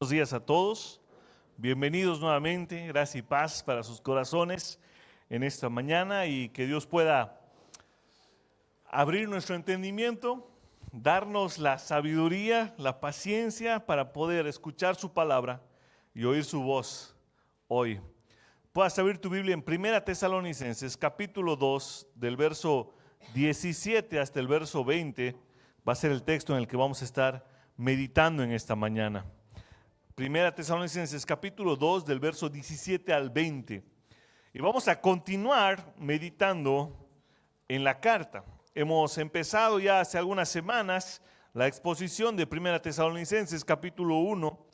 Buenos días a todos, bienvenidos nuevamente, gracia y paz para sus corazones en esta mañana y que Dios pueda abrir nuestro entendimiento, darnos la sabiduría, la paciencia para poder escuchar su palabra y oír su voz hoy. Puedas abrir tu Biblia en 1 Tesalonicenses capítulo 2 del verso 17 hasta el verso 20, va a ser el texto en el que vamos a estar meditando en esta mañana. 1 Tesalonicenses capítulo 2 del verso 17 al 20. Y vamos a continuar meditando en la carta. Hemos empezado ya hace algunas semanas la exposición de 1 Tesalonicenses capítulo 1.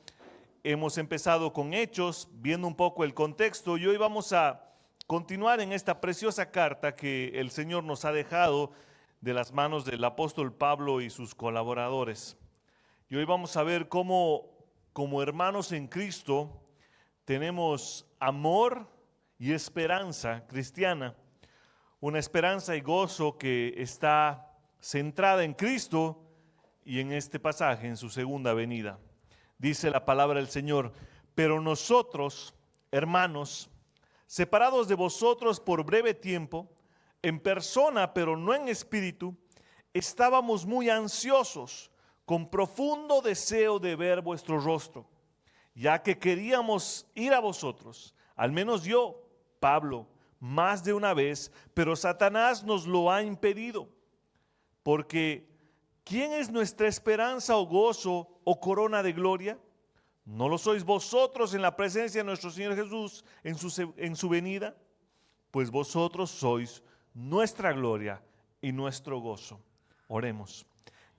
Hemos empezado con Hechos, viendo un poco el contexto, y hoy vamos a continuar en esta preciosa carta que el Señor nos ha dejado de las manos del apóstol Pablo y sus colaboradores. Y hoy vamos a ver cómo como hermanos en Cristo tenemos amor y esperanza cristiana, una esperanza y gozo que está centrada en Cristo y en este pasaje, en su segunda venida. Dice la palabra del Señor: pero nosotros, hermanos, separados de vosotros por breve tiempo, en persona pero no en espíritu, estábamos muy ansiosos, con profundo deseo de ver vuestro rostro, ya que queríamos ir a vosotros, al menos yo, Pablo, más de una vez, pero Satanás nos lo ha impedido. Porque ¿quién es nuestra esperanza o gozo o corona de gloria? ¿No lo sois vosotros en la presencia de nuestro Señor Jesús en su venida? Pues vosotros sois nuestra gloria y nuestro gozo. Oremos.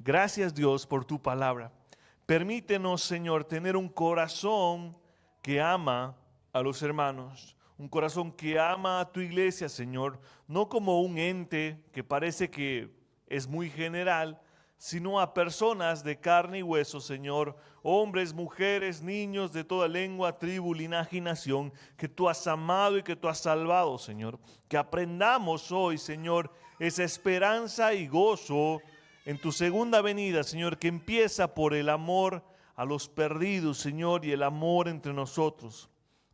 Gracias, Dios, por tu palabra. Permítenos, Señor, tener un corazón que ama a los hermanos, un corazón que ama a tu iglesia, Señor, no como un ente que parece que es muy general, sino a personas de carne y hueso, Señor, hombres, mujeres, niños de toda lengua, tribu, linaje y nación, que tú has amado y que tú has salvado, Señor. Que aprendamos hoy, Señor, esa esperanza y gozo en tu segunda venida, Señor, que empieza por el amor a los perdidos, Señor, y el amor entre nosotros.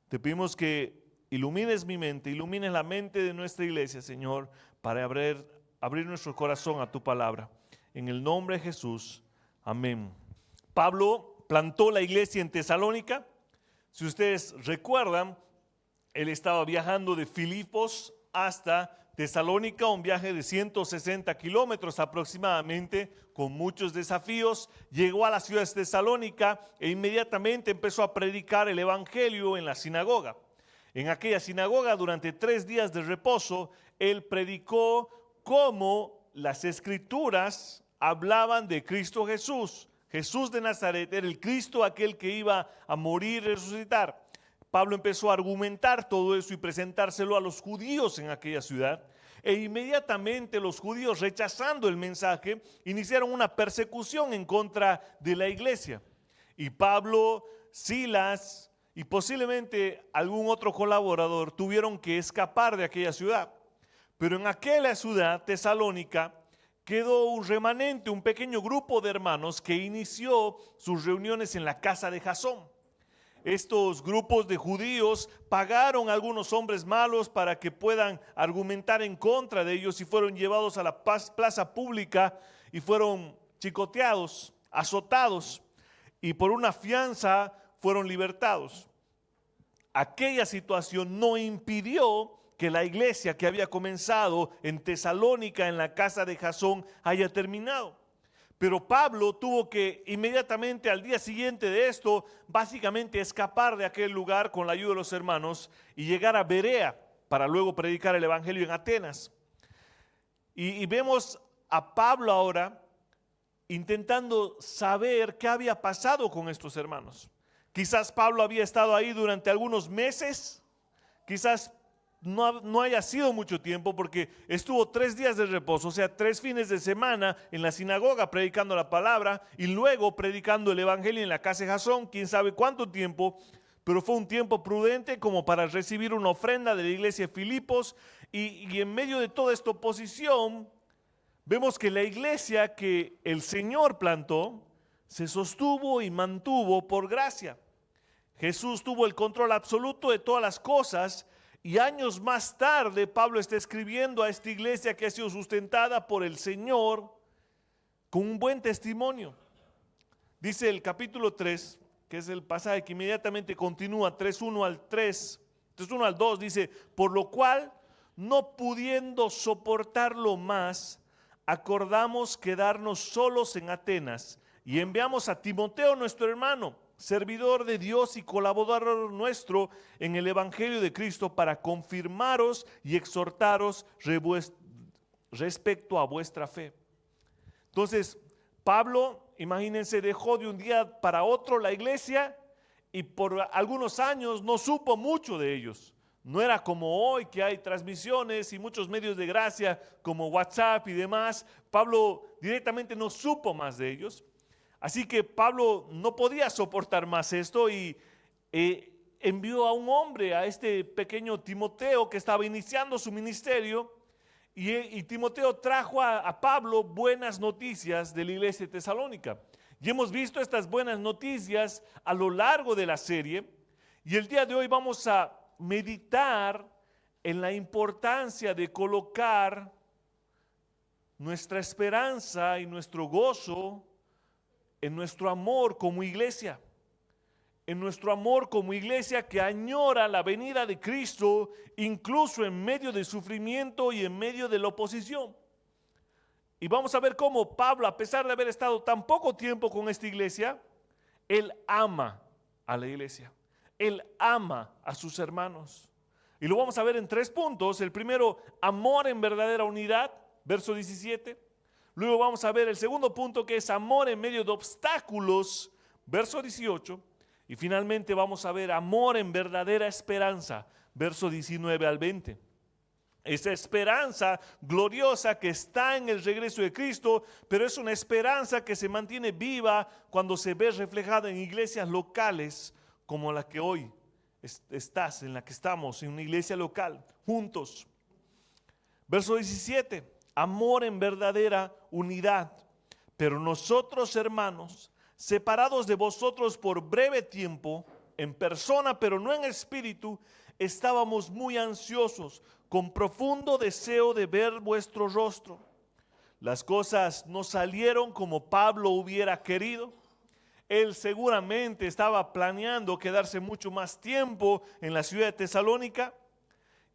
Te pedimos que ilumines mi mente, ilumines la mente de nuestra iglesia, Señor, para abrir nuestro corazón a tu palabra. En el nombre de Jesús, amén. Pablo plantó la iglesia en Tesalónica. Si ustedes recuerdan, él estaba viajando de Filipos hasta Tesalónica, un viaje de 160 kilómetros aproximadamente, con muchos desafíos. Llegó a la ciudad de Tesalónica e inmediatamente empezó a predicar el evangelio en la sinagoga. En aquella sinagoga, durante 3 días de reposo, él predicó cómo las escrituras hablaban de Cristo Jesús. Jesús de Nazaret era el Cristo, aquel que iba a morir y resucitar. Pablo empezó a argumentar todo eso y presentárselo a los judíos en aquella ciudad. E inmediatamente los judíos, rechazando el mensaje, iniciaron una persecución en contra de la iglesia. Y Pablo, Silas y posiblemente algún otro colaborador tuvieron que escapar de aquella ciudad. Pero en aquella ciudad, Tesalónica, quedó un remanente, un pequeño grupo de hermanos que inició sus reuniones en la casa de Jasón. Estos grupos de judíos pagaron a algunos hombres malos para que puedan argumentar en contra de ellos y fueron llevados a la plaza pública y fueron chicoteados, azotados y por una fianza fueron libertados. Aquella situación no impidió que la iglesia que había comenzado en Tesalónica, en la casa de Jasón, haya terminado. Pero Pablo tuvo que inmediatamente al día siguiente de esto, básicamente escapar de aquel lugar con la ayuda de los hermanos y llegar a Berea para luego predicar el evangelio en Atenas. Y vemos a Pablo ahora intentando saber qué había pasado con estos hermanos. Quizás Pablo había estado ahí durante algunos meses, quizás no haya sido mucho tiempo, porque estuvo 3 días de reposo, o sea, 3 fines de semana en la sinagoga predicando la palabra y luego predicando el evangelio en la casa de Jasón, quién sabe cuánto tiempo, pero fue un tiempo prudente como para recibir una ofrenda de la iglesia de Filipos y en medio de toda esta oposición vemos que la iglesia que el Señor plantó se sostuvo y mantuvo por gracia. Jesús tuvo el control absoluto de todas las cosas y años más tarde Pablo está escribiendo a esta iglesia que ha sido sustentada por el Señor con un buen testimonio. Dice el capítulo 3, que es el pasaje que inmediatamente continúa, 3:1 al 3, 3:1 al 2, dice: por lo cual, no pudiendo soportarlo más, acordamos quedarnos solos en Atenas y enviamos a Timoteo, nuestro hermano, servidor de Dios y colaborador nuestro en el Evangelio de Cristo, para confirmaros y exhortaros respecto a vuestra fe. Entonces, Pablo, imagínense, dejó de un día para otro la iglesia y por algunos años no supo mucho de ellos. No era como hoy que hay transmisiones y muchos medios de gracia como WhatsApp y demás. Pablo directamente no supo más de ellos. Así que Pablo no podía soportar más esto y envió a un hombre, a este pequeño Timoteo que estaba iniciando su ministerio. Y Timoteo trajo a Pablo buenas noticias de la iglesia de Tesalónica. Y hemos visto estas buenas noticias a lo largo de la serie. Y el día de hoy vamos a meditar en la importancia de colocar nuestra esperanza y nuestro gozo en nuestro amor como iglesia. En nuestro amor como iglesia que añora la venida de Cristo, incluso en medio del sufrimiento y en medio de la oposición. Y vamos a ver cómo Pablo, a pesar de haber estado tan poco tiempo con esta iglesia, él ama a la iglesia. Él ama a sus hermanos. Y lo vamos a ver en 3 puntos. El primero, amor en verdadera unidad, verso 17. Luego vamos a ver el segundo punto, que es amor en medio de obstáculos, verso 18. Y finalmente vamos a ver amor en verdadera esperanza, verso 19 al 20. Esa esperanza gloriosa que está en el regreso de Cristo, pero es una esperanza que se mantiene viva cuando se ve reflejada en iglesias locales como la que hoy estás, en la que estamos, en una iglesia local, juntos. Verso 17, amor en verdadera unidad. Pero nosotros, hermanos, separados de vosotros por breve tiempo, en persona, pero no en espíritu, estábamos muy ansiosos, con profundo deseo de ver vuestro rostro. Las cosas no salieron como Pablo hubiera querido. Él seguramente estaba planeando quedarse mucho más tiempo en la ciudad de Tesalónica.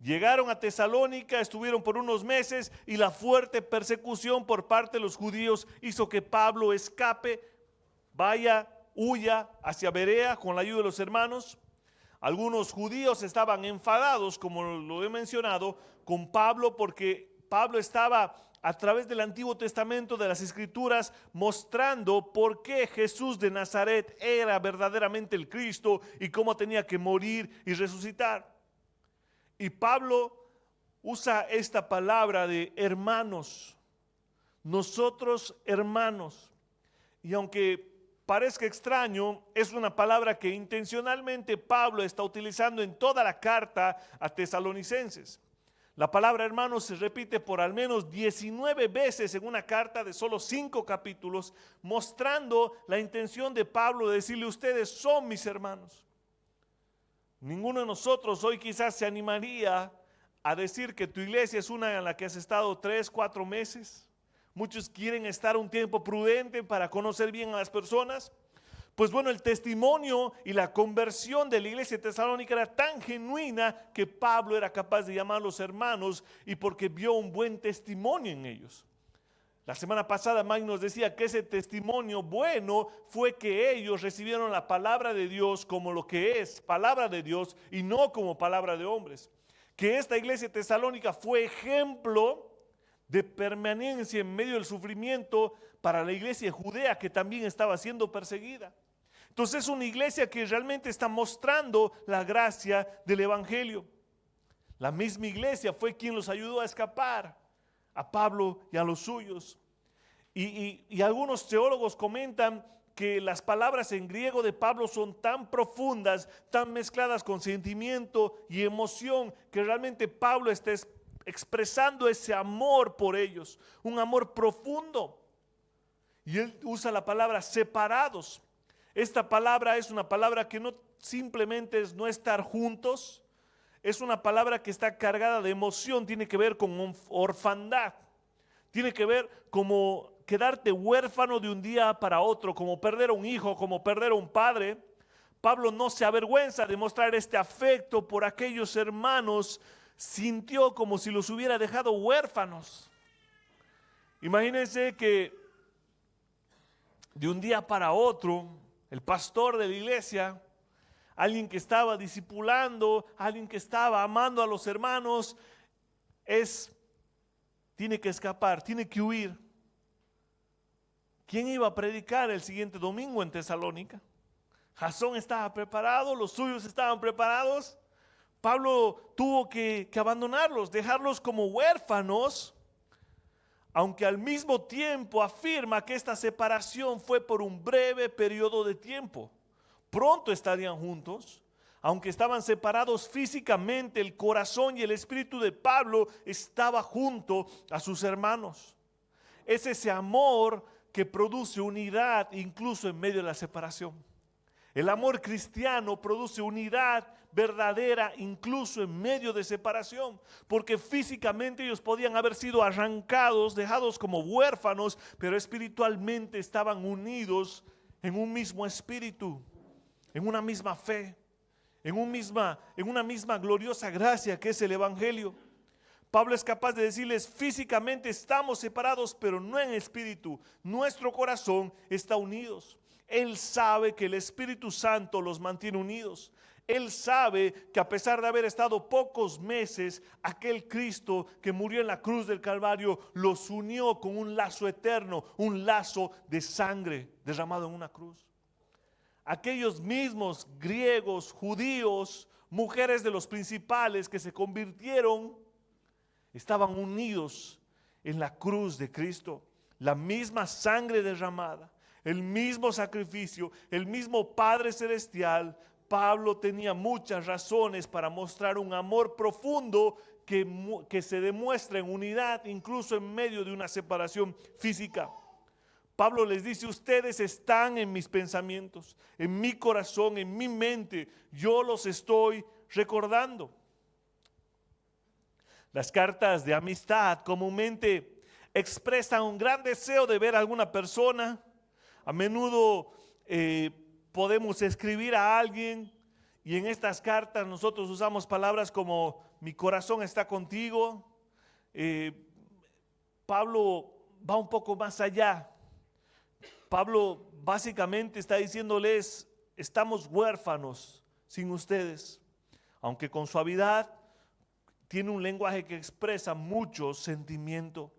Llegaron a Tesalónica, estuvieron por unos meses y la fuerte persecución por parte de los judíos hizo que Pablo escape, huya hacia Berea con la ayuda de los hermanos. Algunos judíos estaban enfadados, como lo he mencionado, con Pablo porque Pablo estaba a través del Antiguo Testamento, de las Escrituras, mostrando por qué Jesús de Nazaret era verdaderamente el Cristo y cómo tenía que morir y resucitar. Y Pablo usa esta palabra de hermanos, nosotros hermanos. Y aunque parezca extraño, es una palabra que intencionalmente Pablo está utilizando en toda la carta a tesalonicenses. La palabra hermanos se repite por al menos 19 veces en una carta de solo 5 capítulos, mostrando la intención de Pablo de decirle: ustedes son mis hermanos. Ninguno de nosotros hoy quizás se animaría a decir que tu iglesia es una en la que has estado 3, 4 meses. Muchos quieren estar un tiempo prudente para conocer bien a las personas. Pues bueno, el testimonio y la conversión de la iglesia de Tesalónica era tan genuina que Pablo era capaz de llamarlos hermanos, y porque vio un buen testimonio en ellos. La semana pasada Mike nos decía que ese testimonio bueno fue que ellos recibieron la palabra de Dios como lo que es, palabra de Dios, y no como palabra de hombres. Que esta iglesia de Tesalónica fue ejemplo de permanencia en medio del sufrimiento para la iglesia judea, que también estaba siendo perseguida. Entonces es una iglesia que realmente está mostrando la gracia del evangelio. La misma iglesia fue quien los ayudó a escapar, a Pablo y a los suyos. Y algunos teólogos comentan que las palabras en griego de Pablo son tan profundas, tan mezcladas con sentimiento y emoción, que realmente Pablo está expresando ese amor por ellos, un amor profundo. Y él usa la palabra separados. Esta palabra es una palabra que no simplemente es no estar juntos, es una palabra que está cargada de emoción, tiene que ver con orfandad, tiene que ver como quedarte huérfano de un día para otro, como perder a un hijo, como perder a un padre. Pablo no se avergüenza de mostrar este afecto por aquellos hermanos, sintió como si los hubiera dejado huérfanos. Imagínense que de un día para otro, el pastor de la iglesia, alguien que estaba discipulando, alguien que estaba amando a los hermanos, tiene que escapar, tiene que huir. ¿Quién iba a predicar el siguiente domingo en Tesalónica? Jasón estaba preparado, los suyos estaban preparados. Pablo tuvo que abandonarlos, dejarlos como huérfanos, aunque al mismo tiempo afirma que esta separación fue por un breve periodo de tiempo. Pronto estarían juntos. Aunque estaban separados físicamente, el corazón y el espíritu de Pablo estaba junto a sus hermanos. Es ese amor que produce unidad incluso en medio de la separación. El amor cristiano produce unidad verdadera incluso en medio de separación, porque físicamente ellos podían haber sido arrancados, dejados como huérfanos, pero espiritualmente estaban unidos en un mismo espíritu, en una misma fe, en una misma gloriosa gracia que es el Evangelio. Pablo es capaz de decirles: físicamente estamos separados, pero no en espíritu. Nuestro corazón está unidos. Él sabe que el Espíritu Santo los mantiene unidos. Él sabe que a pesar de haber estado pocos meses, aquel Cristo que murió en la cruz del Calvario los unió con un lazo eterno, un lazo de sangre derramado en una cruz. Aquellos mismos griegos, judíos, mujeres de los principales que se convirtieron, estaban unidos en la cruz de Cristo. La misma sangre derramada, el mismo sacrificio, el mismo Padre Celestial. Pablo tenía muchas razones para mostrar un amor profundo que se demuestra en unidad, incluso en medio de una separación física. Pablo les dice: ustedes están en mis pensamientos, en mi corazón, en mi mente. Yo los estoy recordando. Las cartas de amistad comúnmente expresan un gran deseo de ver a alguna persona. A menudo podemos escribir a alguien y en estas cartas nosotros usamos palabras como: mi corazón está contigo. Pablo va un poco más allá. Pablo básicamente está diciéndoles: estamos huérfanos sin ustedes. Aunque con suavidad, tiene un lenguaje que expresa mucho sentimiento,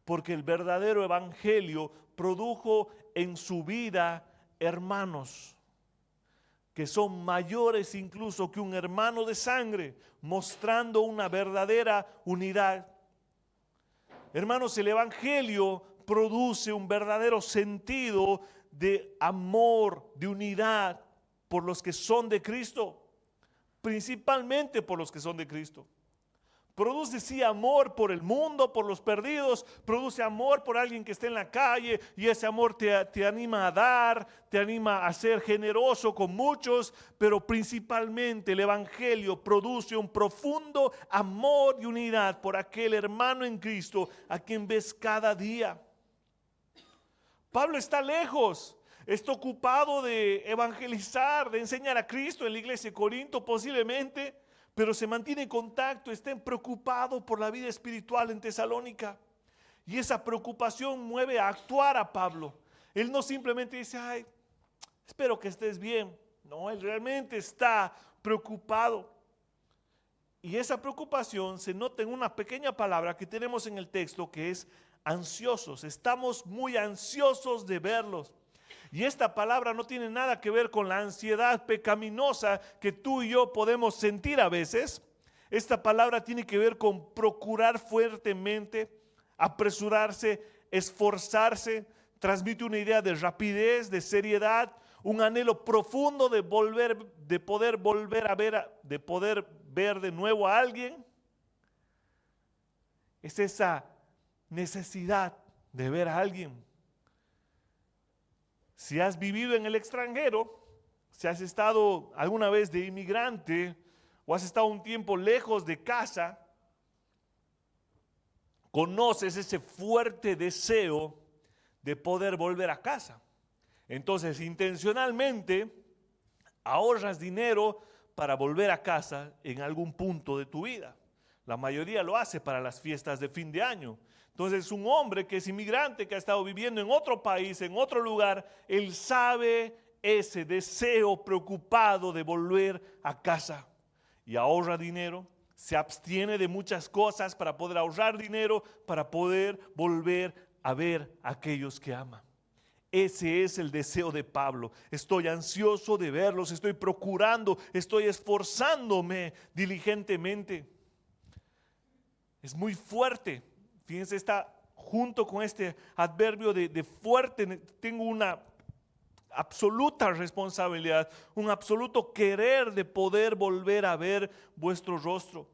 porque el verdadero evangelio produjo en su vida hermanos que son mayores incluso que un hermano de sangre, mostrando una verdadera unidad. Hermanos, el evangelio produce un verdadero sentido de amor, de unidad por los que son de Cristo, principalmente por los que son de Cristo. Produce sí amor por el mundo, por los perdidos, produce amor por alguien que esté en la calle, y ese amor te anima a dar, te anima a ser generoso con muchos, pero principalmente el evangelio produce un profundo amor y unidad por aquel hermano en Cristo a quien ves cada día. Pablo está lejos, está ocupado de evangelizar, de enseñar a Cristo en la iglesia de Corinto posiblemente, pero se mantiene en contacto, está preocupado por la vida espiritual en Tesalónica. Y esa preocupación mueve a actuar a Pablo. Él no simplemente dice: ay, espero que estés bien. No, él realmente está preocupado. Y esa preocupación se nota en una pequeña palabra que tenemos en el texto, que es ansiosos. Estamos muy ansiosos de verlos. Y esta palabra no tiene nada que ver con la ansiedad pecaminosa que tú y yo podemos sentir a veces. Esta palabra tiene que ver con procurar fuertemente, apresurarse, esforzarse. Transmite una idea de rapidez, de seriedad, un anhelo profundo de poder ver de nuevo a alguien. Es esa necesidad de ver a alguien. Si has vivido en el extranjero, si has estado alguna vez de inmigrante o has estado un tiempo lejos de casa, conoces ese fuerte deseo de poder volver a casa. Entonces, intencionalmente ahorras dinero para volver a casa en algún punto de tu vida. La mayoría lo hace para las fiestas de fin de año. Entonces, un hombre que es inmigrante, que ha estado viviendo en otro país, en otro lugar, él sabe ese deseo preocupado de volver a casa y ahorra dinero, se abstiene de muchas cosas para poder ahorrar dinero, para poder volver a ver a aquellos que ama. Ese es el deseo de Pablo. Estoy ansioso de verlos, estoy procurando, estoy esforzándome diligentemente. Es muy fuerte. Fíjense, está junto con este adverbio de fuerte. Tengo una absoluta responsabilidad, un absoluto querer de poder volver a ver vuestro rostro.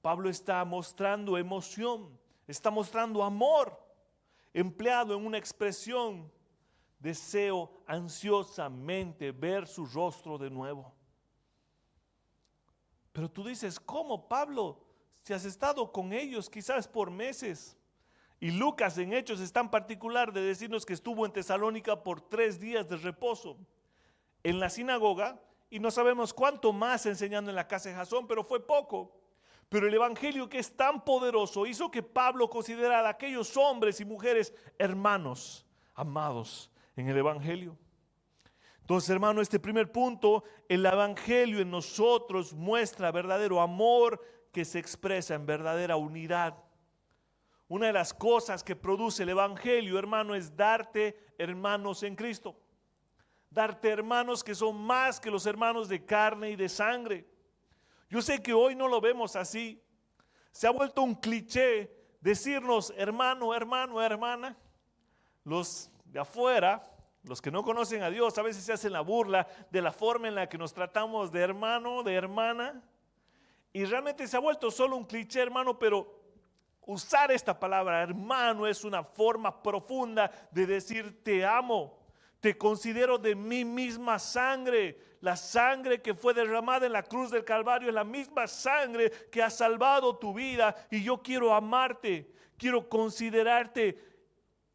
Pablo está mostrando emoción, está mostrando amor, empleado en una expresión: deseo ansiosamente ver su rostro de nuevo. Pero tú dices, ¿cómo, Pablo? Si has estado con ellos quizás por meses. Y Lucas en Hechos es tan particular de decirnos que estuvo en Tesalónica por 3 días de reposo en la sinagoga, y no sabemos cuánto más enseñando en la casa de Jasón, pero fue poco. Pero el evangelio, que es tan poderoso, hizo que Pablo considerara a aquellos hombres y mujeres hermanos, amados en el evangelio. Entonces, hermano, este primer punto, el evangelio en nosotros muestra verdadero amor que se expresa en verdadera unidad. Una de las cosas que produce el evangelio, hermano, es darte hermanos en Cristo. Darte hermanos que son más que los hermanos de carne y de sangre. Yo sé que hoy no lo vemos así. Se ha vuelto un cliché decirnos hermano, hermano, hermana. Los de afuera, los que no conocen a Dios, a veces se hacen la burla de la forma en la que nos tratamos de hermano, de hermana. Y realmente se ha vuelto solo un cliché, hermano, pero usar esta palabra hermano es una forma profunda de decir te amo, te considero de mi misma sangre. La sangre que fue derramada en la cruz del Calvario es la misma sangre que ha salvado tu vida, y yo quiero amarte, quiero considerarte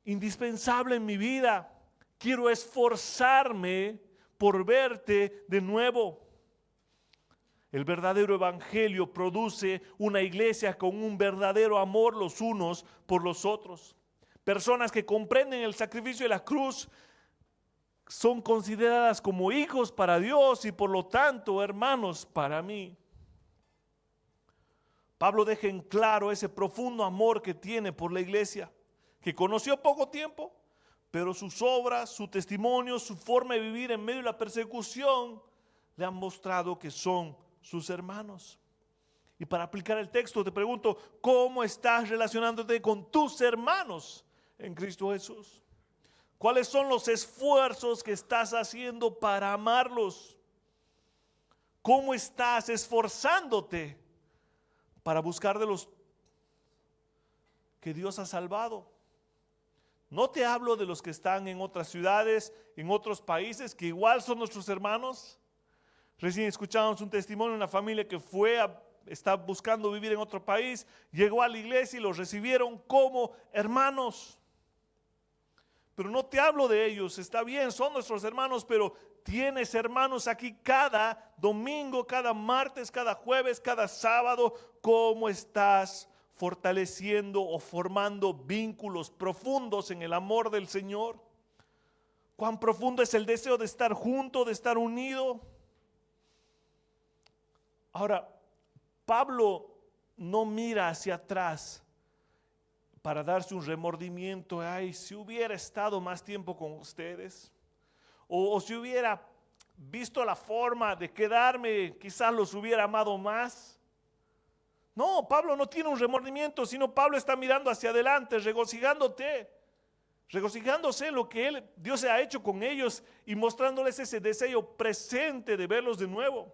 indispensable en mi vida, quiero esforzarme por verte de nuevo. El verdadero evangelio produce una iglesia con un verdadero amor los unos por los otros. Personas que comprenden el sacrificio de la cruz son consideradas como hijos para Dios y por lo tanto hermanos para mí. Pablo deja en claro ese profundo amor que tiene por la iglesia, que conoció poco tiempo, pero sus obras, su testimonio, su forma de vivir en medio de la persecución le han mostrado que son sus hermanos. Y para aplicar el texto te pregunto, ¿cómo estás relacionándote con tus hermanos en Cristo Jesús? ¿Cuáles son los esfuerzos que estás haciendo para amarlos? ¿Cómo estás esforzándote para buscar de los que Dios ha salvado? No te hablo de los que están en otras ciudades, en otros países, que igual son nuestros hermanos. Recién escuchamos un testimonio de una familia que está buscando vivir en otro país, llegó a la iglesia y los recibieron como hermanos. Pero no te hablo de ellos, está bien, son nuestros hermanos, pero tienes hermanos aquí cada domingo, cada martes, cada jueves, cada sábado. ¿Cómo estás fortaleciendo o formando vínculos profundos en el amor del Señor? ¿Cuán profundo es el deseo de estar junto, de estar unido? Ahora, Pablo no mira hacia atrás para darse un remordimiento. Ay, si hubiera estado más tiempo con ustedes, o si hubiera visto la forma de quedarme, quizás los hubiera amado más. No, Pablo no tiene un remordimiento, sino Pablo está mirando hacia adelante, regocijándose en lo que Dios ha hecho con ellos y mostrándoles ese deseo presente de verlos de nuevo.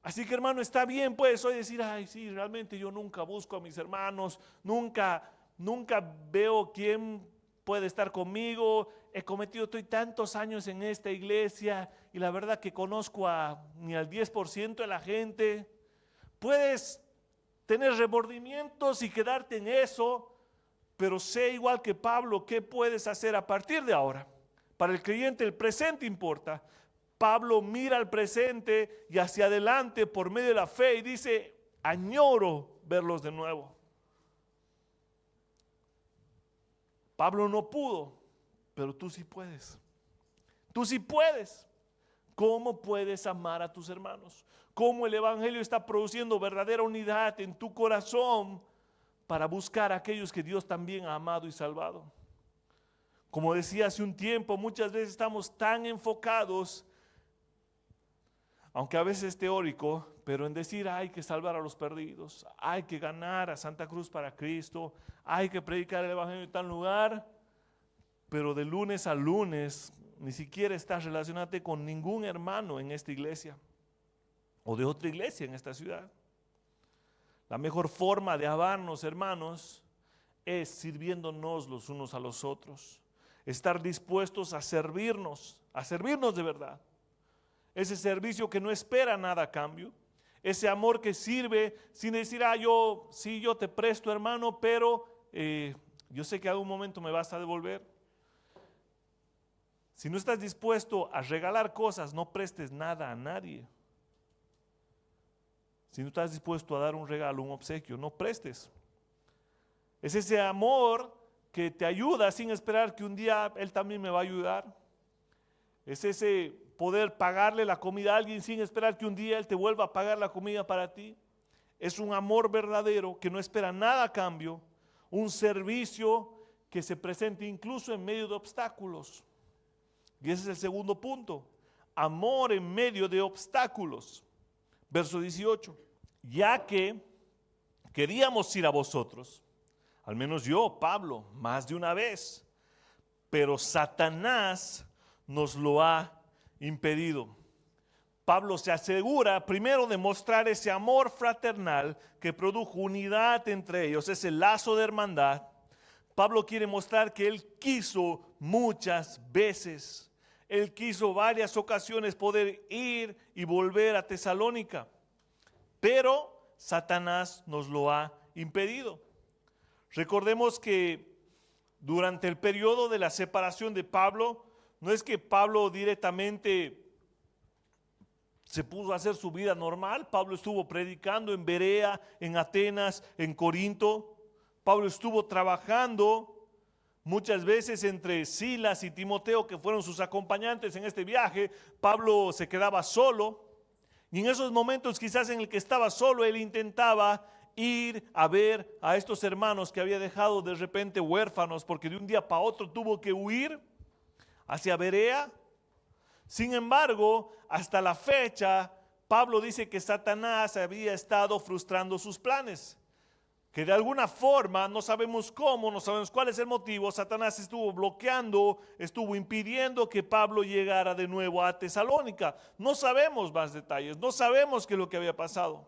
Así que, hermano, está bien, puedes hoy decir, ay, sí, realmente yo nunca busco a mis hermanos, nunca veo quién puede estar conmigo. Estoy tantos años en esta iglesia y la verdad que conozco ni al 10% de la gente. Puedes tener remordimientos y quedarte en eso, pero sé igual que Pablo qué puedes hacer a partir de ahora. Para el creyente el presente importa. Pablo mira al presente y hacia adelante por medio de la fe y dice, añoro verlos de nuevo. Pablo no pudo, pero tú sí puedes. Tú sí puedes. ¿Cómo puedes amar a tus hermanos? ¿Cómo el evangelio está produciendo verdadera unidad en tu corazón para buscar a aquellos que Dios también ha amado y salvado? Como decía hace un tiempo, muchas veces estamos tan enfocados, aunque a veces es teórico, pero en decir hay que salvar a los perdidos, hay que ganar a Santa Cruz para Cristo, hay que predicar el evangelio en tal lugar, pero de lunes a lunes ni siquiera estás relacionándote con ningún hermano en esta iglesia o de otra iglesia en esta ciudad. La mejor forma de amarnos, hermanos, es sirviéndonos los unos a los otros, estar dispuestos a servirnos de verdad. Ese servicio que no espera nada a cambio, ese amor que sirve sin decir, yo te presto, hermano, pero yo sé que a algún momento me vas a devolver. Si no estás dispuesto a regalar cosas, no prestes nada a nadie. Si no estás dispuesto a dar un regalo, un obsequio, no prestes. Es ese amor que te ayuda sin esperar que un día Él también me va a ayudar. Es ese poder pagarle la comida a alguien sin esperar que un día Él te vuelva a pagar la comida para ti. Es un amor verdadero que no espera nada a cambio, un servicio que se presente incluso en medio de obstáculos. Y ese es el segundo punto, amor en medio de obstáculos. Verso 18, ya que queríamos ir a vosotros, al menos yo, Pablo, más de una vez, pero Satanás nos lo ha impedido. Pablo se asegura primero de mostrar ese amor fraternal que produjo unidad entre ellos, ese lazo de hermandad. Pablo quiere mostrar que él quiso muchas veces, él quiso varias ocasiones poder ir y volver a Tesalónica, pero Satanás nos lo ha impedido. Recordemos que durante el periodo de la separación de Pablo, no es que Pablo directamente se puso a hacer su vida normal. Pablo estuvo predicando en Berea, en Atenas, en Corinto. Pablo estuvo trabajando muchas veces entre Silas y Timoteo, que fueron sus acompañantes en este viaje. Pablo se quedaba solo y en esos momentos quizás en el que estaba solo, él intentaba ir a ver a estos hermanos que había dejado de repente huérfanos porque de un día para otro tuvo que huir hacia Berea. Sin embargo, hasta la fecha, Pablo dice que Satanás había estado frustrando sus planes. Que de alguna forma, no sabemos cómo, no sabemos cuál es el motivo, Satanás estuvo bloqueando, estuvo impidiendo que Pablo llegara de nuevo a Tesalónica. No sabemos más detalles, no sabemos qué es lo que había pasado.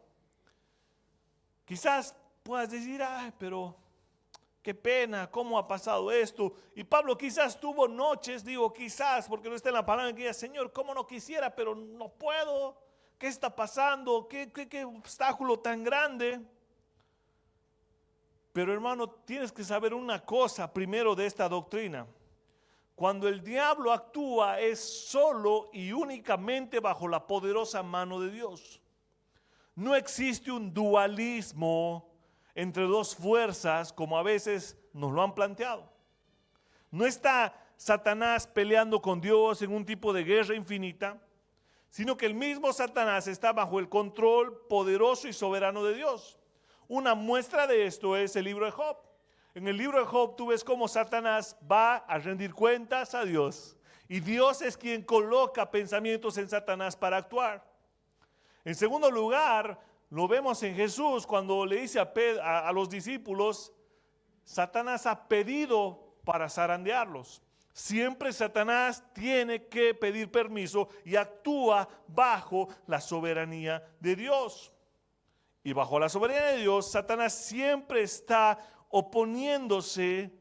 Quizás puedas decir, pero qué pena, cómo ha pasado esto. Y Pablo quizás tuvo noches, digo quizás, porque no está en la palabra que diga, Señor, cómo no quisiera, pero no puedo. ¿Qué está pasando? ¿Qué obstáculo tan grande? Pero hermano, tienes que saber una cosa primero de esta doctrina. Cuando el diablo actúa es solo y únicamente bajo la poderosa mano de Dios. No existe un dualismo entre dos fuerzas como a veces nos lo han planteado. No está Satanás peleando con Dios en un tipo de guerra infinita, sino que el mismo Satanás está bajo el control poderoso y soberano de Dios. Una muestra de esto es el libro de Job. En el libro de Job tú ves cómo Satanás va a rendir cuentas a Dios y Dios es quien coloca pensamientos en Satanás para actuar. En segundo lugar, lo vemos en Jesús cuando le dice a los discípulos, Satanás ha pedido para zarandearlos. Siempre Satanás tiene que pedir permiso y actúa bajo la soberanía de Dios. Y bajo la soberanía de Dios, Satanás siempre está oponiéndose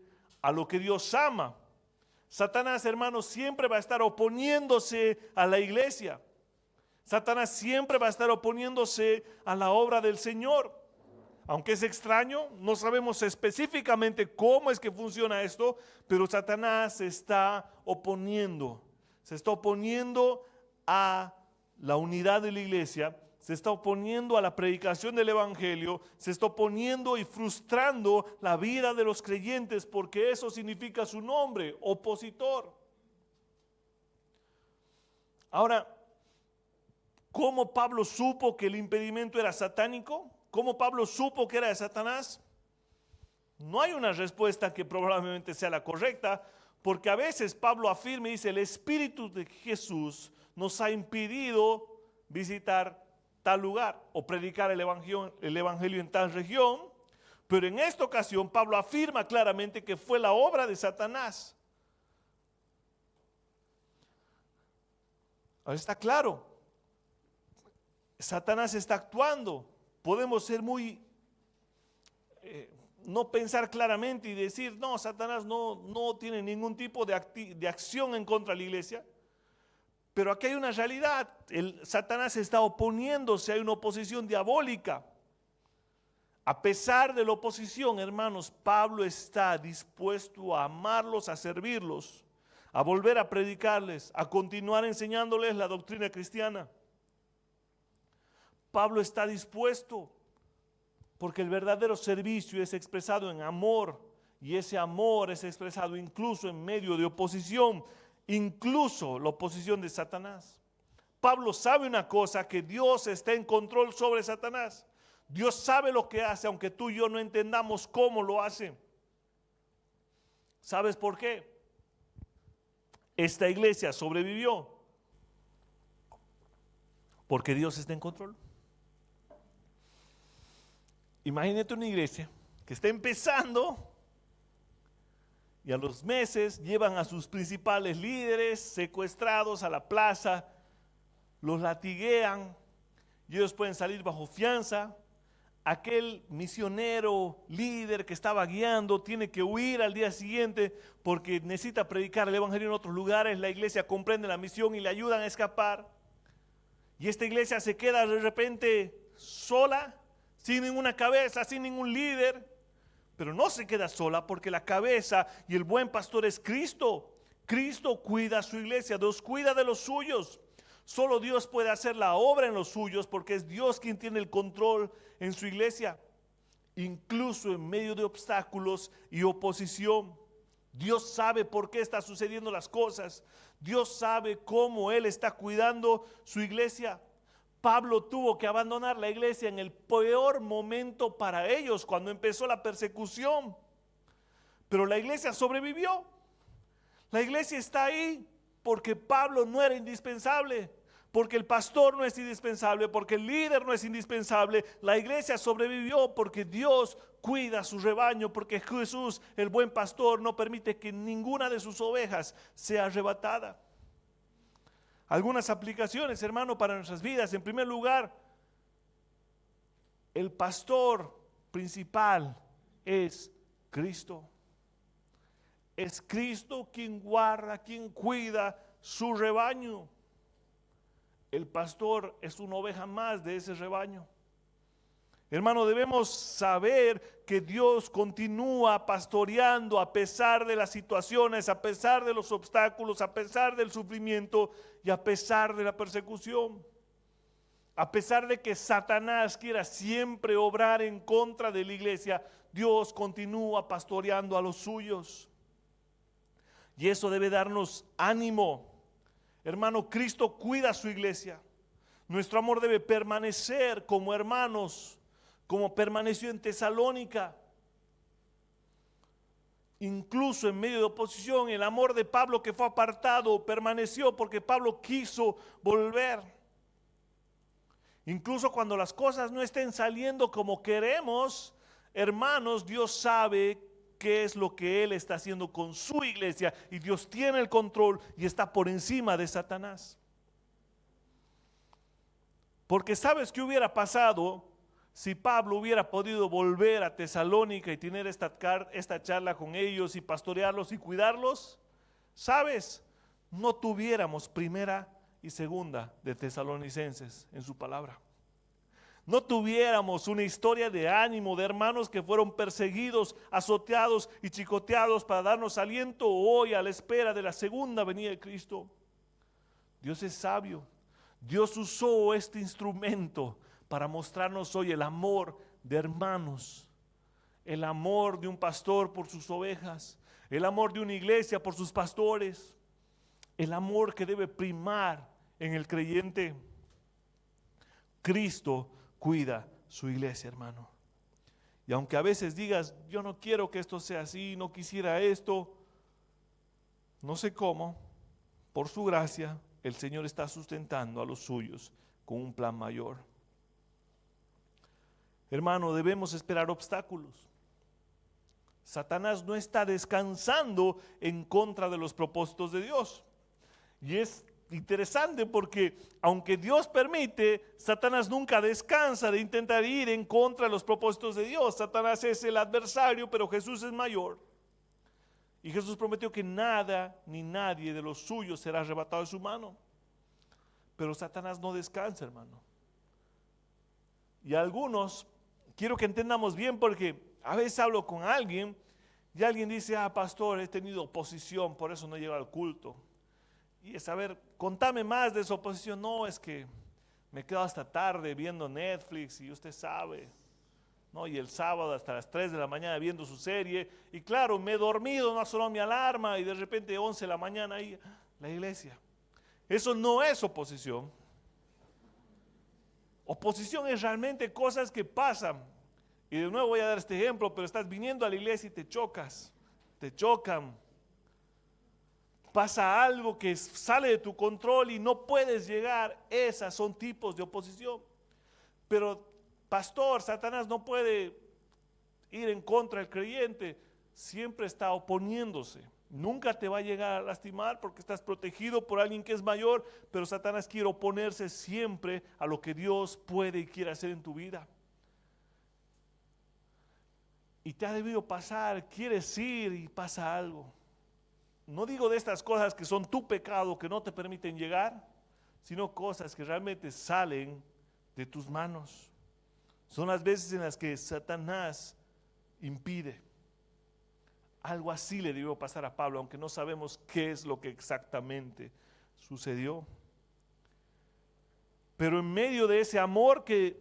a lo que Dios ama. Satanás, hermanos, siempre va a estar oponiéndose a la iglesia. Satanás siempre va a estar oponiéndose a la obra del Señor. Aunque es extraño, no sabemos específicamente cómo es que funciona esto, pero Satanás se está oponiendo a la unidad de la iglesia, se está oponiendo a la predicación del evangelio, se está oponiendo y frustrando la vida de los creyentes, porque eso significa su nombre, opositor. Ahora, ¿cómo Pablo supo que el impedimento era satánico? ¿Cómo Pablo supo que era de Satanás? No hay una respuesta que probablemente sea la correcta, porque a veces Pablo afirma y dice, el Espíritu de Jesús nos ha impedido visitar tal lugar o predicar el evangelio en tal región, pero en esta ocasión Pablo afirma claramente que fue la obra de Satanás. Ahora está claro, Satanás está actuando. Podemos ser no pensar claramente y decir, no, Satanás no tiene ningún tipo de acción en contra de la iglesia. Pero aquí hay una realidad, Satanás está oponiéndose, hay una oposición diabólica. A pesar de la oposición, hermanos, Pablo está dispuesto a amarlos, a servirlos, a volver a predicarles, a continuar enseñándoles la doctrina cristiana. Pablo está dispuesto porque el verdadero servicio es expresado en amor y ese amor es expresado incluso en medio de oposición, incluso la oposición de Satanás. Pablo sabe una cosa, que Dios está en control sobre Satanás. Dios sabe lo que hace, aunque tú y yo no entendamos cómo lo hace. ¿Sabes por qué? Esta iglesia sobrevivió porque Dios está en control. Imagínate una iglesia que está empezando y a los meses llevan a sus principales líderes secuestrados a la plaza, los latiguean y ellos pueden salir bajo fianza. Aquel misionero líder que estaba guiando tiene que huir al día siguiente porque necesita predicar el evangelio en otros lugares. La iglesia comprende la misión y le ayudan a escapar. Y esta iglesia se queda de repente sola, sin ninguna cabeza, sin ningún líder. Pero no se queda sola porque la cabeza y el buen pastor es Cristo. Cristo cuida a su iglesia, Dios cuida de los suyos. Solo Dios puede hacer la obra en los suyos porque es Dios quien tiene el control en su iglesia. Incluso en medio de obstáculos y oposición, Dios sabe por qué están sucediendo las cosas. Dios sabe cómo Él está cuidando su iglesia. Pablo tuvo que abandonar la iglesia en el peor momento para ellos, cuando empezó la persecución. Pero la iglesia sobrevivió. La iglesia está ahí porque Pablo no era indispensable, porque el pastor no es indispensable, porque el líder no es indispensable. La iglesia sobrevivió porque Dios cuida su rebaño, porque Jesús, el buen pastor, no permite que ninguna de sus ovejas sea arrebatada. Algunas aplicaciones, hermano, para nuestras vidas. En primer lugar, el pastor principal es Cristo. Es Cristo quien guarda, quien cuida su rebaño. El pastor es una oveja más de ese rebaño. Hermano, debemos saber que Dios continúa pastoreando a pesar de las situaciones, a pesar de los obstáculos, a pesar del sufrimiento y a pesar de la persecución. A pesar de que Satanás quiera siempre obrar en contra de la iglesia, Dios continúa pastoreando a los suyos. Y eso debe darnos ánimo. Hermano, Cristo cuida a su iglesia. Nuestro amor debe permanecer como hermanos, como permaneció en Tesalónica. Incluso en medio de oposición, el amor de Pablo que fue apartado permaneció porque Pablo quiso volver. Incluso cuando las cosas no estén saliendo como queremos, hermanos, Dios sabe qué es lo que Él está haciendo con su iglesia y Dios tiene el control y está por encima de Satanás. Porque ¿sabes qué hubiera pasado Si Pablo hubiera podido volver a Tesalónica y tener esta charla con ellos y pastorearlos y cuidarlos, ¿sabes? No tuviéramos primera y segunda de Tesalonicenses en su palabra. No tuviéramos una historia de ánimo de hermanos que fueron perseguidos, azoteados y chicoteados para darnos aliento hoy a la espera de la segunda venida de Cristo. Dios es sabio. Dios usó este instrumento para mostrarnos hoy el amor de hermanos, el amor de un pastor por sus ovejas, el amor de una iglesia por sus pastores, el amor que debe primar en el creyente. Cristo cuida su iglesia, hermano. Y aunque a veces digas, yo no quiero que esto sea así, no quisiera esto, no sé cómo, por su gracia, el Señor está sustentando a los suyos con un plan mayor. Hermano, debemos esperar obstáculos. Satanás no está descansando en contra de los propósitos de Dios. Y es interesante porque aunque Dios permite, Satanás nunca descansa de intentar ir en contra de los propósitos de Dios. Satanás es el adversario, pero Jesús es mayor. Y Jesús prometió que nada ni nadie de los suyos será arrebatado de su mano. Pero Satanás no descansa, hermano. Y algunos, quiero que entendamos bien porque a veces hablo con alguien y alguien dice, pastor, he tenido oposición, por eso no llego al culto. Y es, a ver, contame más de esa oposición. No, es que me quedo hasta tarde viendo Netflix y usted sabe, ¿no? Y el sábado hasta las 3 de la mañana viendo su serie. Y claro, me he dormido, no ha sonado mi alarma y de repente 11 de la mañana ahí, la iglesia. Eso no es oposición. Oposición es realmente cosas que pasan. Y de nuevo voy a dar este ejemplo, pero estás viniendo a la iglesia y te chocan. Pasa algo que sale de tu control y no puedes llegar. Esas son tipos de oposición. Pero, pastor, Satanás no puede ir en contra del creyente. Siempre está oponiéndose. Nunca te va a llegar a lastimar porque estás protegido por alguien que es mayor, pero Satanás quiere oponerse siempre a lo que Dios puede y quiere hacer en tu vida. Y te ha debido pasar, quieres ir y pasa algo. No digo de estas cosas que son tu pecado, que no te permiten llegar, sino cosas que realmente salen de tus manos. Son las veces en las que Satanás impide. Algo así le debió pasar a Pablo, aunque no sabemos qué es lo que exactamente sucedió. Pero en medio de ese amor que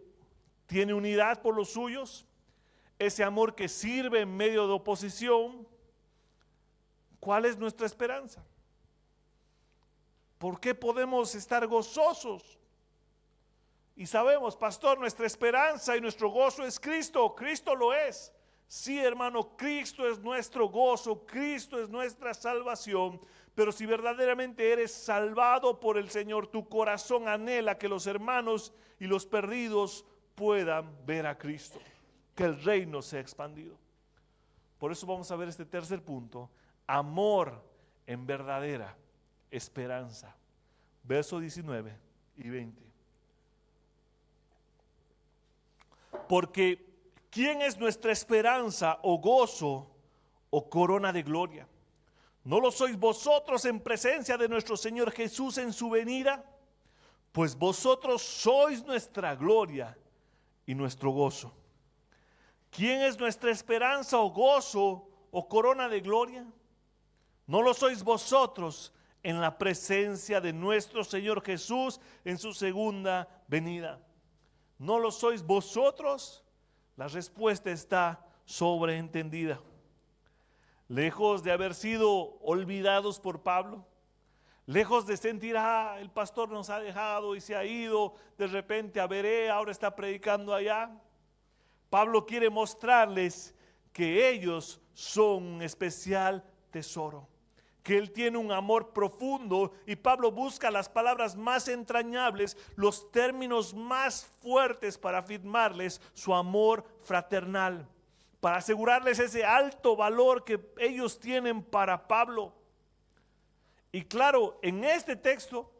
tiene unidad por los suyos, ese amor que sirve en medio de oposición, ¿cuál es nuestra esperanza? ¿Por qué podemos estar gozosos? Y sabemos, pastor, nuestra esperanza y nuestro gozo es Cristo. Cristo lo es. Sí, hermano, Cristo es nuestro gozo, Cristo es nuestra salvación. Pero si verdaderamente eres salvado por el Señor, tu corazón anhela que los hermanos y los perdidos puedan ver a Cristo, que el reino sea expandido. Por eso vamos a ver este tercer punto: amor en verdadera esperanza. Versos 19 y 20. Porque ¿quién es nuestra esperanza o gozo o corona de gloria? ¿No lo sois vosotros en presencia de nuestro Señor Jesús en su venida? Pues vosotros sois nuestra gloria y nuestro gozo. ¿Quién es nuestra esperanza o gozo o corona de gloria? ¿No lo sois vosotros en la presencia de nuestro Señor Jesús en su segunda venida? ¿No lo sois vosotros? La respuesta está sobreentendida. Lejos de haber sido olvidados por Pablo, lejos de sentir, el pastor nos ha dejado y se ha ido, de repente a Berea, ahora está predicando allá. Pablo quiere mostrarles que ellos son un especial tesoro, que él tiene un amor profundo, y Pablo busca las palabras más entrañables, los términos más fuertes para afirmarles su amor fraternal, para asegurarles ese alto valor que ellos tienen para Pablo. Y claro, en este texto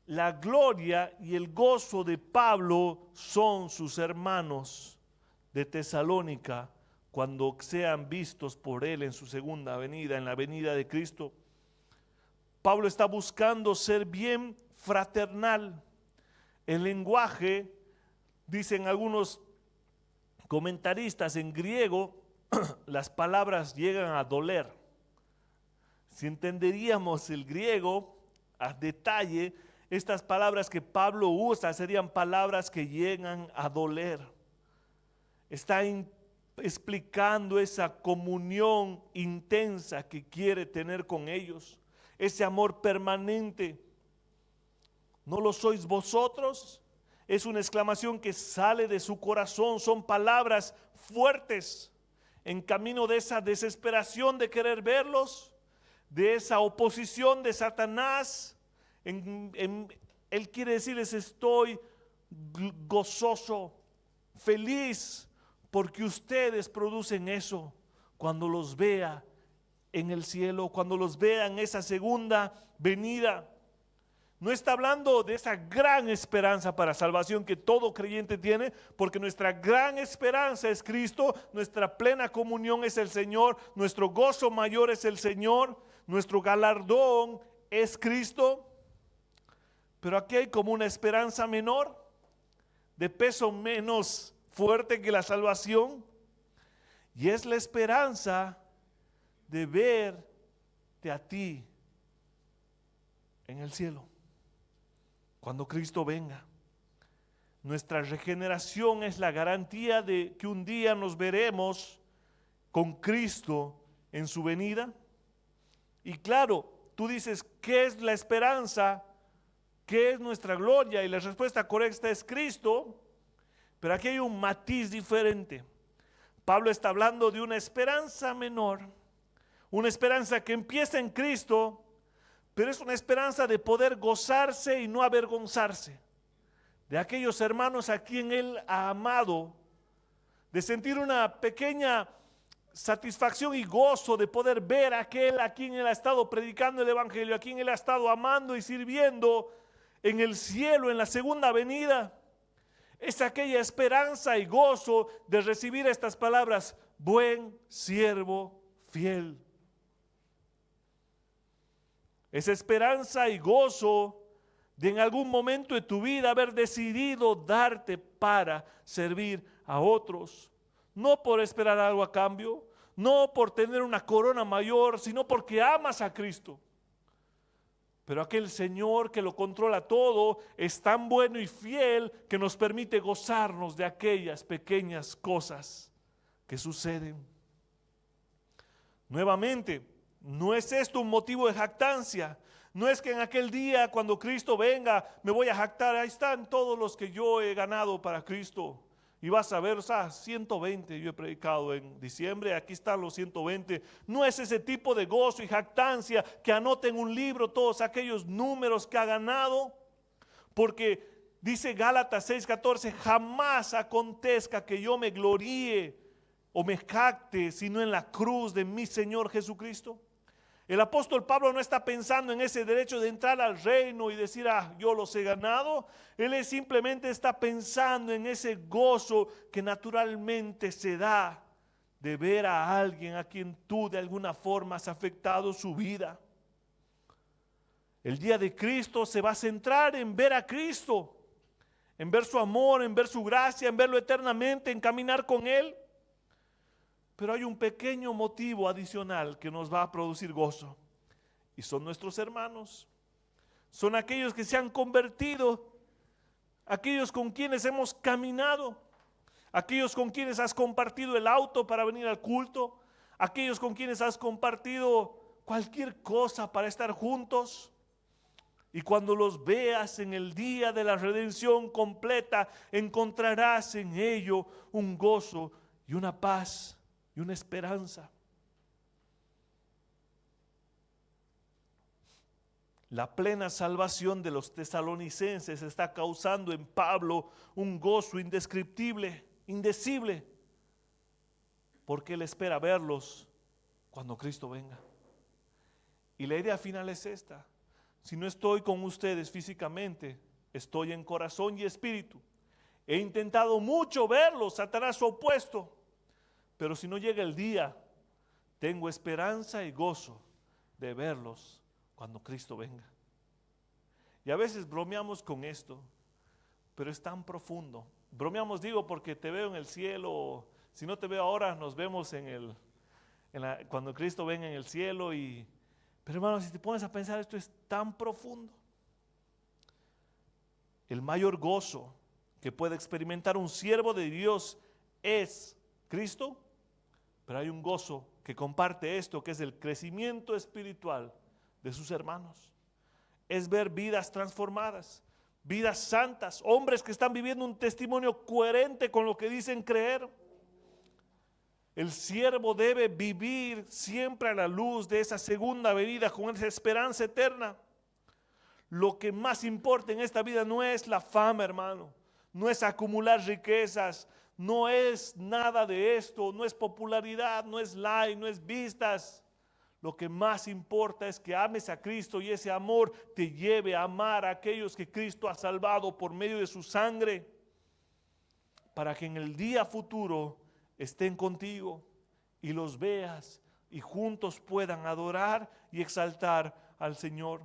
la gloria y el gozo de Pablo son sus hermanos de Tesalónica cuando sean vistos por él en su segunda venida, en la venida de Cristo. Pablo está buscando ser bien fraternal. El lenguaje, dicen algunos comentaristas, en griego las palabras llegan a doler. Si entenderíamos el griego a detalle, estas palabras que Pablo usa serían palabras que llegan a doler. Está explicando esa comunión intensa que quiere tener con ellos, ese amor permanente. ¿No lo sois vosotros? Es una exclamación que sale de su corazón, son palabras fuertes en camino de esa desesperación de querer verlos, de esa oposición de Satanás. Él quiere decirles: estoy gozoso, feliz, porque ustedes producen eso cuando los vea en el cielo, cuando los vea en esa segunda venida. No está hablando de esa gran esperanza para salvación que todo creyente tiene, porque nuestra gran esperanza es Cristo, nuestra plena comunión es el Señor, nuestro gozo mayor es el Señor, nuestro galardón es Cristo. Pero aquí hay como una esperanza menor, de peso menos fuerte que la salvación, y es la esperanza de verte a ti en el cielo cuando Cristo venga. Nuestra regeneración es la garantía de que un día nos veremos con Cristo en su venida. Y claro, tú dices: ¿qué es la esperanza? ¿Qué es nuestra gloria? Y la respuesta correcta es Cristo. Pero aquí hay un matiz diferente. Pablo está hablando de una esperanza menor, una esperanza que empieza en Cristo, pero es una esperanza de poder gozarse y no avergonzarse de aquellos hermanos a quien Él ha amado, de sentir una pequeña satisfacción y gozo de poder ver a aquel a quien Él ha estado predicando el Evangelio, a quien Él ha estado amando y sirviendo en el cielo, en la segunda venida. Es aquella esperanza y gozo de recibir estas palabras: buen siervo fiel. Esa esperanza y gozo de en algún momento de tu vida haber decidido darte para servir a otros, no por esperar algo a cambio, no por tener una corona mayor, sino porque amas a Cristo. Pero aquel Señor que lo controla todo es tan bueno y fiel que nos permite gozarnos de aquellas pequeñas cosas que suceden. Nuevamente, no es esto un motivo de jactancia. No es que en aquel día, cuando Cristo venga, me voy a jactar: ahí están todos los que yo he ganado para Cristo. Y vas a ver, 120 yo he predicado en diciembre, aquí están los 120. No es ese tipo de gozo y jactancia que anote en un libro todos aquellos números que ha ganado, porque dice Gálatas 6:14: jamás acontezca que yo me gloríe o me jacte sino en la cruz de mi Señor Jesucristo. El apóstol Pablo no está pensando en ese derecho de entrar al reino y decir: yo los he ganado. Él simplemente está pensando en ese gozo que naturalmente se da de ver a alguien a quien tú de alguna forma has afectado su vida. El día de Cristo se va a centrar en ver a Cristo, en ver su amor, en ver su gracia, en verlo eternamente, en caminar con Él. Pero hay un pequeño motivo adicional que nos va a producir gozo, y son nuestros hermanos. Son aquellos que se han convertido, aquellos con quienes hemos caminado, aquellos con quienes has compartido el auto para venir al culto, aquellos con quienes has compartido cualquier cosa para estar juntos. Y cuando los veas en el día de la redención completa, encontrarás en ello un gozo y una paz y una esperanza. La plena salvación de los tesalonicenses está causando en Pablo un gozo indescriptible, indecible, porque él espera verlos cuando Cristo venga. Y la idea final es esta: Si no estoy con ustedes físicamente, estoy en corazón y espíritu. He intentado mucho verlos, Satanás opuesto, pero si no llega el día, tengo esperanza y gozo de verlos cuando Cristo venga. Y a veces bromeamos con esto, pero es tan profundo. Bromeamos, digo, porque te veo en el cielo. Si no te veo ahora, nos vemos cuando Cristo venga en el cielo. Pero hermano, si te pones a pensar, esto es tan profundo. El mayor gozo que puede experimentar un siervo de Dios es Cristo, pero hay un gozo que comparte esto, que es el crecimiento espiritual de sus hermanos. Es ver vidas transformadas, vidas santas, hombres que están viviendo un testimonio coherente con lo que dicen creer. El siervo debe vivir siempre a la luz de esa segunda venida con esa esperanza eterna. Lo que más importa en esta vida no es la fama, hermano, no es acumular riquezas, no es nada de esto, no es popularidad, no es like, no es vistas. Lo que más importa es que ames a Cristo y ese amor te lleve a amar a aquellos que Cristo ha salvado por medio de su sangre, para que en el día futuro estén contigo y los veas y juntos puedan adorar y exaltar al Señor.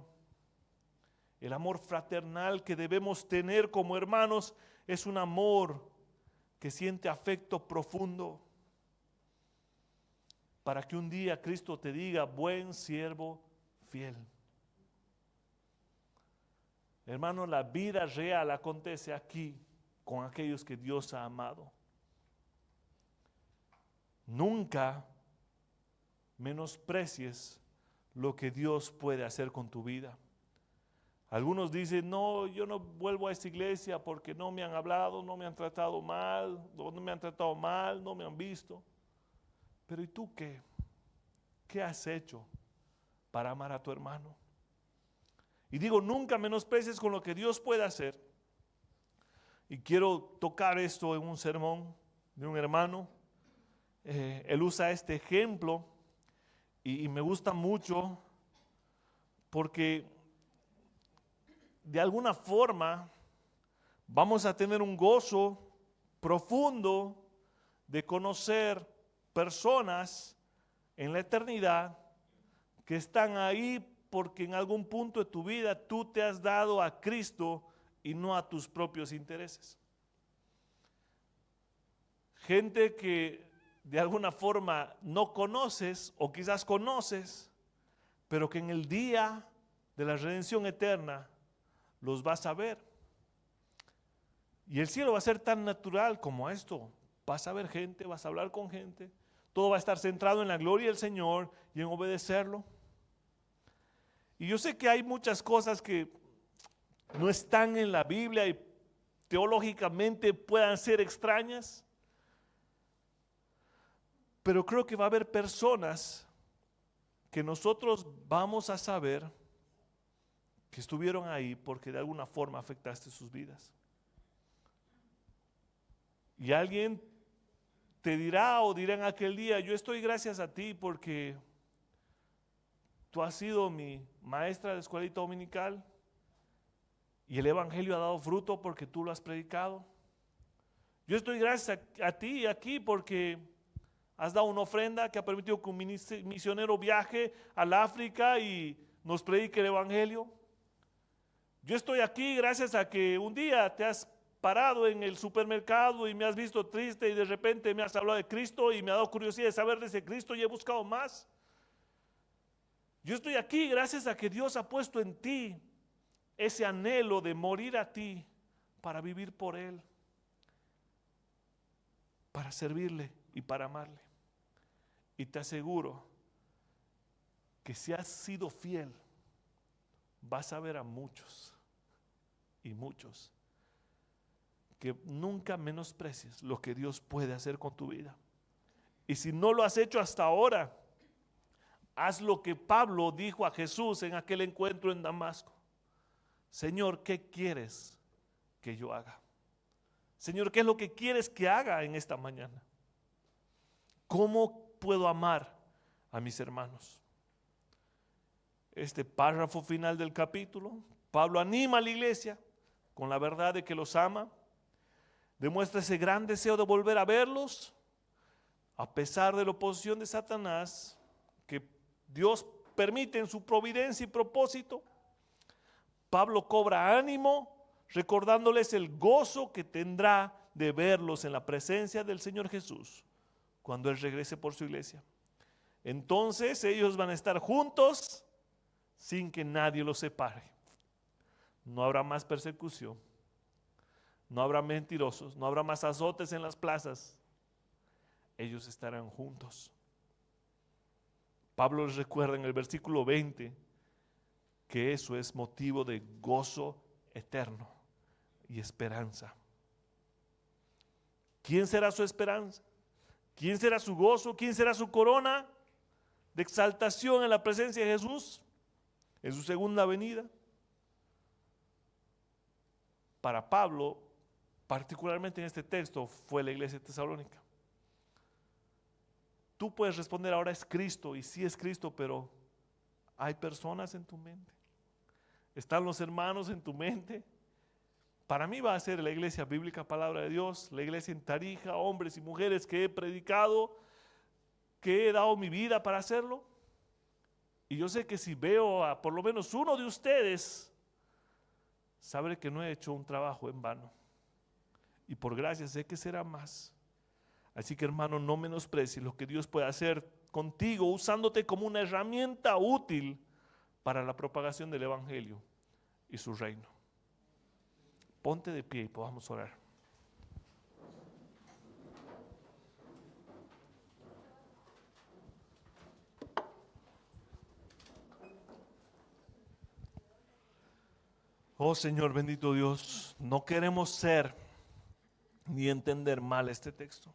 El amor fraternal que debemos tener como hermanos es un amor que siente afecto profundo, para que un día Cristo te diga: buen siervo fiel. Hermano, la vida real acontece aquí con aquellos que Dios ha amado. Nunca menosprecies lo que Dios puede hacer con tu vida. Algunos dicen: no, yo no vuelvo a esta iglesia porque no me han hablado, no me han tratado mal, no me han visto. Pero ¿y tú qué? ¿Qué has hecho para amar a tu hermano? Y digo, nunca menosprecies con lo que Dios puede hacer. Y quiero tocar esto en un sermón de un hermano. Él usa este ejemplo y me gusta mucho porque de alguna forma vamos a tener un gozo profundo de conocer personas en la eternidad que están ahí porque en algún punto de tu vida tú te has dado a Cristo y no a tus propios intereses. Gente que de alguna forma no conoces o quizás conoces, pero que en el día de la redención eterna los vas a ver. Y el cielo va a ser tan natural como esto. Vas a ver gente, vas a hablar con gente. Todo va a estar centrado en la gloria del Señor y en obedecerlo. Y yo sé que hay muchas cosas que no están en la Biblia y teológicamente puedan ser extrañas, pero creo que va a haber personas que nosotros vamos a saber que estuvieron ahí porque de alguna forma afectaste sus vidas. Y alguien te dirá o dirá en aquel día: yo estoy gracias a ti porque tú has sido mi maestra de escuelita dominical y el evangelio ha dado fruto porque tú lo has predicado. Yo estoy gracias a ti aquí porque has dado una ofrenda que ha permitido que un misionero viaje al África y nos predique el evangelio. Yo estoy aquí gracias a que un día te has parado en el supermercado y me has visto triste y de repente me has hablado de Cristo y me ha dado curiosidad de saber de ese Cristo y he buscado más. Yo estoy aquí gracias a que Dios ha puesto en ti ese anhelo de morir a ti para vivir por Él, para servirle y para amarle. Y te aseguro que si has sido fiel, vas a ver a muchos y muchos que nunca menosprecies lo que Dios puede hacer con tu vida. Y si no lo has hecho hasta ahora, haz lo que Pablo dijo a Jesús en aquel encuentro en Damasco: Señor, ¿qué quieres que yo haga? Señor, ¿qué es lo que quieres que haga en esta mañana? ¿Cómo puedo amar a mis hermanos? este párrafo final del capítulo, Pablo anima a la iglesia con la verdad de que los ama, demuestra ese gran deseo de volver a verlos, a pesar de la oposición de Satanás, que Dios permite en su providencia y propósito. Pablo cobra ánimo, recordándoles el gozo que tendrá de verlos en la presencia del Señor Jesús, cuando Él regrese por su iglesia. Entonces ellos van a estar juntos sin que nadie los separe. No habrá más persecución, no habrá mentirosos, no habrá más azotes en las plazas. Ellos estarán juntos. Pablo les recuerda en el versículo 20 que eso es motivo de gozo eterno y esperanza. ¿Quién será su esperanza? ¿Quién será su gozo? ¿Quién será su corona de exaltación en la presencia de Jesús en su segunda venida? Para Pablo, particularmente en este texto, fue la iglesia de Tesalónica. Tú puedes responder, ahora es Cristo, y sí es Cristo, pero hay personas en tu mente. Están los hermanos en tu mente. Para mí va a ser la iglesia bíblica Palabra de Dios, la iglesia en Tarija, hombres y mujeres que he predicado, que he dado mi vida para hacerlo. Y yo sé que si veo a por lo menos uno de ustedes, sabré que no he hecho un trabajo en vano. Y por gracia sé que será más. Así que, hermano, no menosprecies lo que Dios puede hacer contigo, usándote como una herramienta útil para la propagación del Evangelio y su reino. Ponte de pie y podamos orar. Oh Señor, bendito Dios, no queremos ser ni entender mal este texto.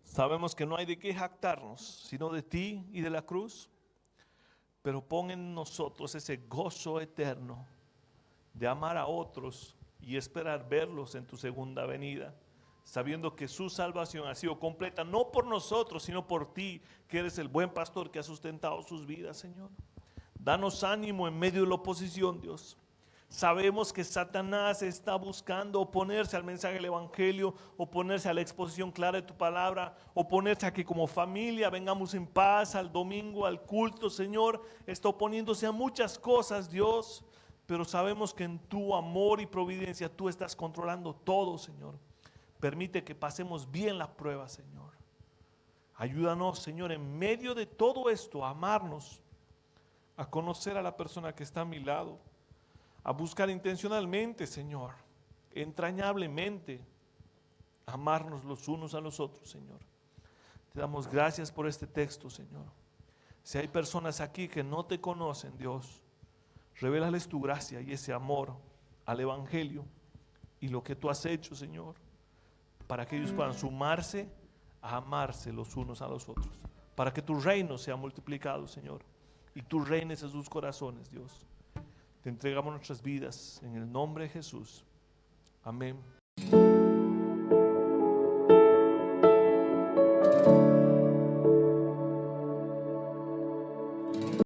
Sabemos que no hay de qué jactarnos, sino de ti y de la cruz. Pero pon en nosotros ese gozo eterno de amar a otros y esperar verlos en tu segunda venida, sabiendo que su salvación ha sido completa, no por nosotros, sino por ti, que eres el buen pastor que ha sustentado sus vidas, Señor. Danos ánimo en medio de la oposición, Dios. Sabemos que Satanás está buscando oponerse al mensaje del Evangelio, oponerse a la exposición clara de tu palabra, oponerse a que como familia vengamos en paz al domingo, al culto, Señor. Está oponiéndose a muchas cosas, Dios, pero sabemos que en tu amor y providencia tú estás controlando todo, Señor. Permite que pasemos bien la prueba, Señor. Ayúdanos, Señor, en medio de todo esto, a amarnos, a conocer a la persona que está a mi lado, a buscar intencionalmente, Señor, entrañablemente, amarnos los unos a los otros, Señor. Te damos gracias por este texto, Señor. Si hay personas aquí que no te conocen, Dios, revélales tu gracia y ese amor al Evangelio y lo que tú has hecho, Señor, para que ellos puedan sumarse a amarse los unos a los otros, para que tu reino sea multiplicado, Señor, y tú reines en sus corazones, Dios. Te entregamos nuestras vidas en el nombre de Jesús. Amén.